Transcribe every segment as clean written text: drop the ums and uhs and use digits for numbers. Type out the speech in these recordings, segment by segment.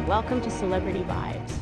Welcome to Celebrity Vibes.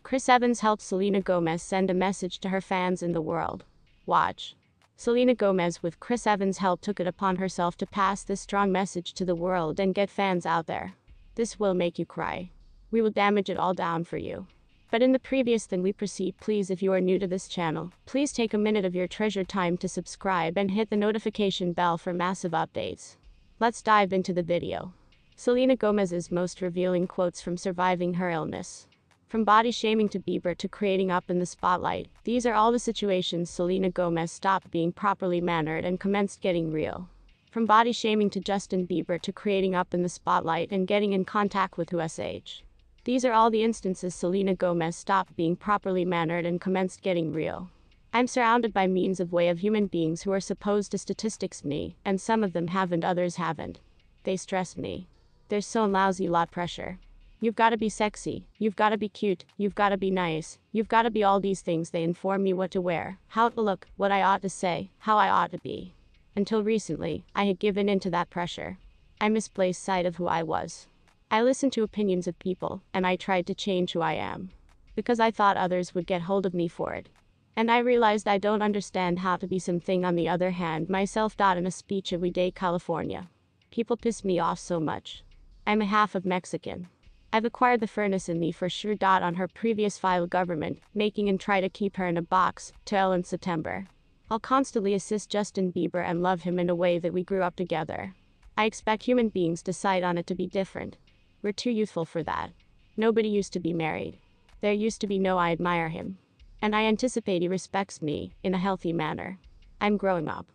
Chris Evans helped Selena Gomez send a message to her fans in the world. Watch. Selena Gomez, with Chris Evans' help, took it upon herself to pass this strong message to the world and get fans out there. This will make you cry. We will damage it all down for you. But in the previous than we proceed, please, if you are new to this channel, please take a minute of your treasured time to subscribe and hit the notification bell for massive updates. Let's dive into the video. Selena Gomez's most revealing quotes from surviving her illness. From body shaming to Bieber to creating up in the spotlight, these are all the situations Selena Gomez stopped being properly mannered and commenced getting real. From body shaming to Justin Bieber to creating up in the spotlight and getting in contact with USH. These are all the instances Selena Gomez stopped being properly mannered and commenced getting real. I'm surrounded by means of way of human beings who are supposed to statistics me, and some of them have and others haven't. They stress me. There's so lousy lot pressure. You've gotta be sexy, you've gotta be cute, you've gotta be nice, you've gotta be all these things. They inform me what to wear, how to look, what I ought to say, how I ought to be. Until recently, I had given in to that pressure. I misplaced sight of who I was. I listened to opinions of people, and I tried to change who I am. Because I thought others would get hold of me for it. And I realized I don't understand how to be something on the other hand myself. In a speech at WeDay, California. People piss me off so much. I'm a half of Mexican. I've acquired the furnace in me for sure. On her previous file government, making and try to keep her in a box, till in September. I'll constantly assist Justin Bieber and love him in a way that we grew up together. I expect human beings decide on it to be different. We're too youthful for that. Nobody used to be married. There used to be no I admire him. And I anticipate he respects me, in a healthy manner. I'm growing up.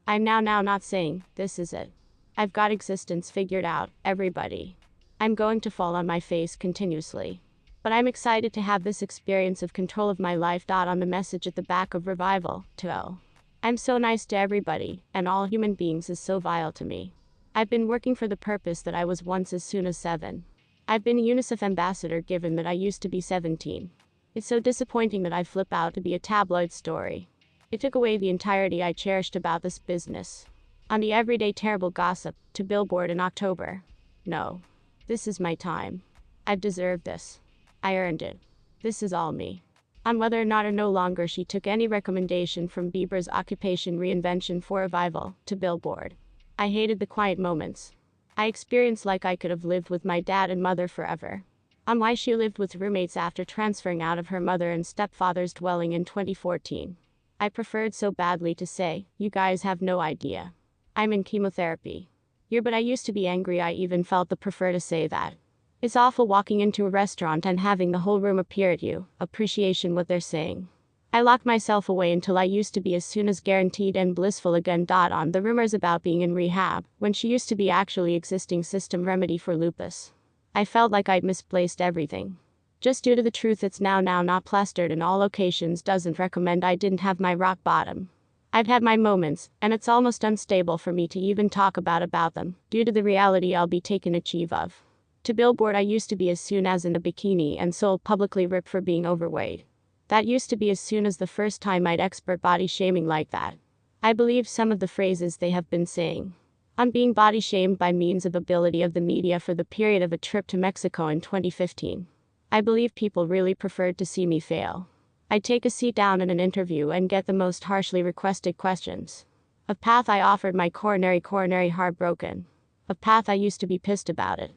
I'm now not saying, this is it. I've got existence figured out, everybody. I'm going to fall on my face continuously. But I'm excited to have this experience of control of my life. On the message at the back of Revival, I'm so nice to everybody, and all human beings is so vile to me. I've been working for the purpose that I was once as soon as 7. I've been a UNICEF ambassador given that I used to be 17. It's so disappointing that I flip out to be a tabloid story. It took away the entirety I cherished about this business. On the everyday terrible gossip, to Billboard in October. No. This is my time. I've deserved this. I earned it. This is all me. On whether or not or no longer she took any recommendation from Bieber's occupation reinvention for Revival, to Billboard. I hated the quiet moments. I experienced like I could have lived with my dad and mother forever. On why she lived with roommates after transferring out of her mother and stepfather's dwelling in 2014. I preferred so badly to say, you guys have no idea. I'm in chemotherapy. But I used to be angry. I even felt the prefer to say that. It's awful walking into a restaurant and having the whole room appear at you, appreciation what they're saying. I locked myself away until I used to be as soon as guaranteed and blissful again. On the rumors about being in rehab, when she used to be actually existing system remedy for lupus. I felt like I'd misplaced everything. Just due to the truth it's now not plastered in all locations doesn't recommend I didn't have my rock bottom. I've had my moments, and it's almost unstable for me to even talk about them, due to the reality I'll be taken achieve of. To Billboard I used to be as soon as in a bikini and sold publicly ripped for being overweight. That used to be as soon as the first time I'd expert body shaming like that. I believe some of the phrases they have been saying. On being body shamed by means of ability of the media for the period of a trip to Mexico in 2015. I believe people really preferred to see me fail. I'd take a seat down in an interview and get the most harshly requested questions. Of path I offered my coronary heartbroken. Of path I used to be pissed about it.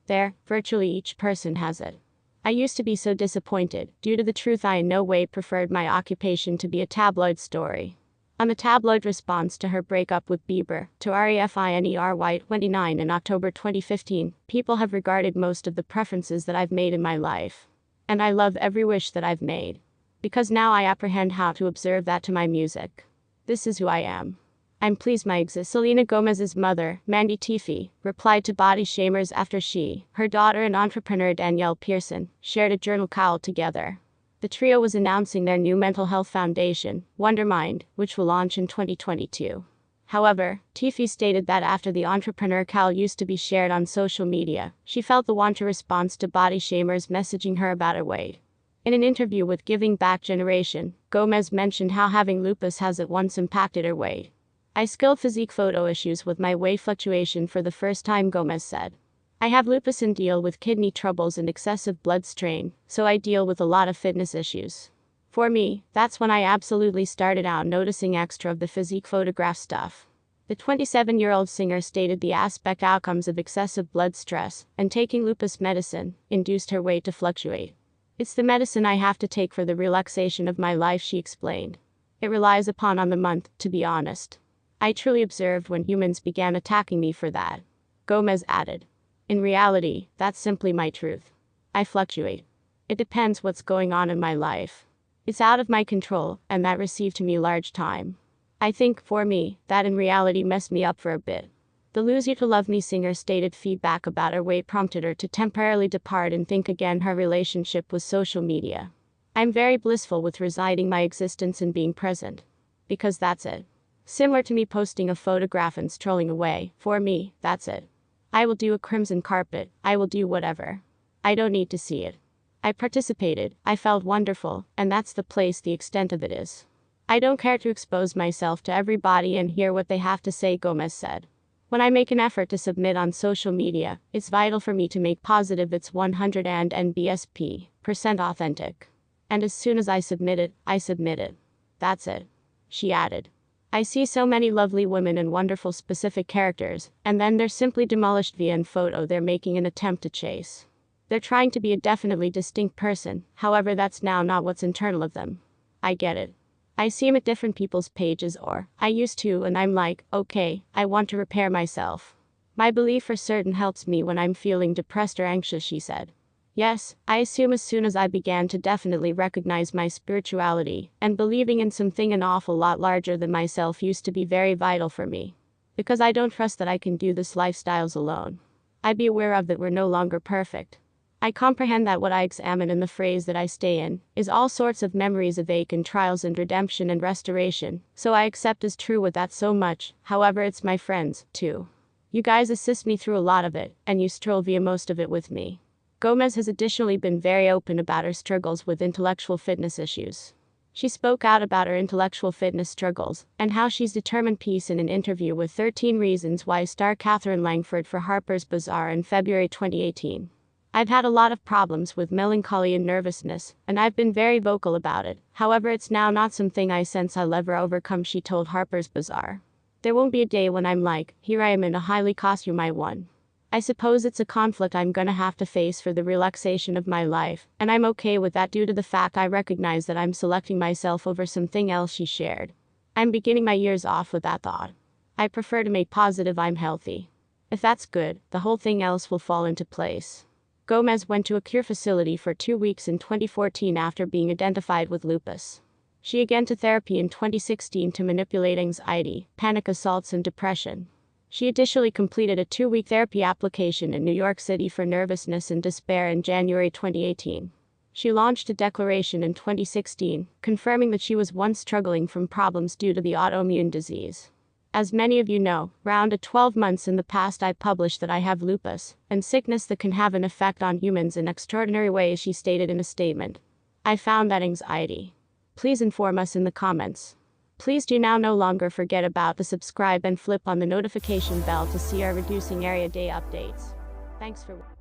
There, virtually each person has it. I used to be so disappointed, due to the truth I in no way preferred my occupation to be a tabloid story. On the tabloid response to her breakup with Bieber, to REFINER 29 in October 2015, people have regarded most of the preferences that I've made in my life. And I love every wish that I've made. Because now I apprehend how to observe that to my music. This is who I am. I'm pleased my exist. Selena Gomez's mother, Mandy Tiffy, replied to body shamers after she, her daughter and entrepreneur Danielle Pearson, shared a journal call together. The trio was announcing their new mental health foundation, Wondermind, which will launch in 2022. However, Tiffy stated that after the entrepreneur call used to be shared on social media, she felt the want to response to body shamers messaging her about her weight. In an interview with Giving Back Generation, Gomez mentioned how having lupus has at once impacted her weight. I skilled physique photo issues with my weight fluctuation for the first time, Gomez said. I have lupus and deal with kidney troubles and excessive blood strain, so I deal with a lot of fitness issues. For me, that's when I absolutely started out noticing extra of the physique photograph stuff. The 27-year-old singer stated the aspect outcomes of excessive blood stress and taking lupus medicine induced her weight to fluctuate. It's the medicine I have to take for the relaxation of my life, she explained. It relies upon on the month, to be honest. I truly observed when humans began attacking me for that. Gomez added. In reality, that's simply my truth. I fluctuate. It depends what's going on in my life. It's out of my control, and that received to me large time. I think, for me, that in reality messed me up for a bit. The Lose You to Love Me singer stated feedback about her weight prompted her to temporarily depart and think again her relationship with social media. I'm very blissful with residing my existence and being present. Because that's it. Similar to me posting a photograph and strolling away, for me, that's it. I will do a crimson carpet, I will do whatever. I don't need to see it. I participated, I felt wonderful, and that's the extent of it is. I don't care to expose myself to everybody and hear what they have to say, Gomez said. When I make an effort to submit on social media, it's vital for me to make positive it's 100 and NBSP% authentic. And as soon as I submit it, I submit it. That's it. She added. I see so many lovely women and wonderful specific characters, and then they're simply demolished via a photo they're making an attempt to chase. They're trying to be a definitely distinct person, however that's now not what's internal of them. I get it. I see them at different people's pages or, I used to and I'm like, okay, I want to repair myself. My belief for certain helps me when I'm feeling depressed or anxious, she said. Yes, I assume as soon as I began to definitely recognize my spirituality, and believing in something an awful lot larger than myself used to be very vital for me. Because I don't trust that I can do this lifestyles alone. I'd be aware of that we're no longer perfect. I comprehend that what I examine in the phrase that I stay in is all sorts of memories of ache and trials and redemption and restoration, so I accept as true with that so much, however it's my friends, too. You guys assist me through a lot of it, and you stroll via most of it with me. Gomez has additionally been very open about her struggles with intellectual fitness issues. She spoke out about her intellectual fitness struggles, and how she's determined peace in an interview with 13 Reasons Why star Catherine Langford for Harper's Bazaar in February 2018. I've had a lot of problems with melancholy and nervousness, and I've been very vocal about it. However, it's now not something I sense I'll ever overcome, she told Harper's Bazaar. There won't be a day when I'm like, here I am in a highly costume I won. I suppose it's a conflict I'm gonna have to face for the relaxation of my life, and I'm okay with that due to the fact I recognize that I'm selecting myself over something else, she shared. I'm beginning my years off with that thought. I prefer to make positive I'm healthy. If that's good, the whole thing else will fall into place. Gomez went to a cure facility for 2 weeks in 2014 after being identified with lupus. She began to therapy in 2016 to manipulate anxiety, panic assaults and depression. She additionally completed a 2-week therapy application in New York City for nervousness and despair in January 2018. She launched a declaration in 2016, confirming that she was once struggling from problems due to the autoimmune disease. As many of you know, around 12 months in the past I published that I have lupus, and sickness that can have an effect on humans in extraordinary ways, she stated in a statement. I found that anxiety. Please inform us in the comments. Please do now no longer forget about the subscribe and flip on the notification bell to see our reducing area day updates. Thanks for watching.